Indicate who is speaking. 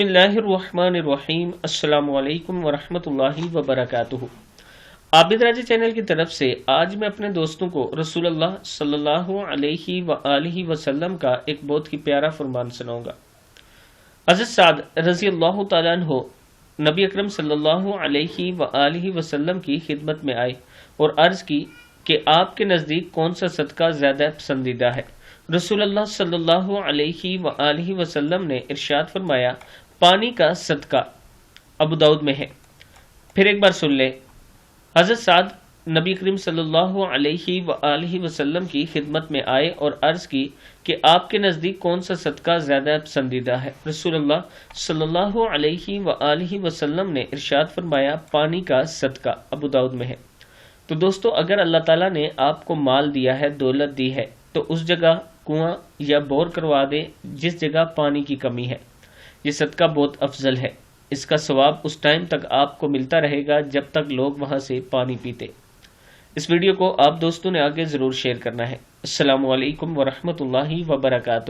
Speaker 1: بسم اللہ الرحمن الرحیم۔ السلام علیکم ورحمۃ اللہ وبرکاتہ۔ عابد راجہ چینل کی طرف سے آج میں اپنے دوستوں کو رسول اللہ صلی اللہ علیہ وآلہ وسلم کا ایک بہت ہی پیارا فرمان سناؤں گا۔ حضرت سعد رضی اللہ تعالیٰ عنہ نبی اکرم صلی اللہ علیہ وآلہ وسلم کی خدمت میں آئے اور عرض کی کہ آپ کے نزدیک کون سا صدقہ زیادہ پسندیدہ ہے؟ رسول اللہ صلی اللہ علیہ وآلہ وسلم نے ارشاد فرمایا، پانی کا صدقہ، ابو داؤد میں ہے۔ پھر ایک بار سن لیں۔ حضرت سعد نبی کریم صلی اللہ علیہ وآلہ وسلم کی خدمت میں آئے اور عرض کی کہ آپ کے نزدیک کون سا صدقہ زیادہ پسندیدہ ہے؟ رسول اللہ صلی اللہ علیہ وآلہ وسلم نے ارشاد فرمایا، پانی کا صدقہ، ابو داؤد میں ہے۔ تو دوستو، اگر اللہ تعالیٰ نے آپ کو مال دیا ہے، دولت دی ہے، تو اس جگہ کنواں یا بور کروا دے جس جگہ پانی کی کمی ہے۔ یہ صدقہ بہت افضل ہے۔ اس کا ثواب اس ٹائم تک آپ کو ملتا رہے گا جب تک لوگ وہاں سے پانی پیتے۔ اس ویڈیو کو آپ دوستوں نے آگے ضرور شیئر کرنا ہے۔ السلام علیکم ورحمۃ اللہ وبرکاتہ۔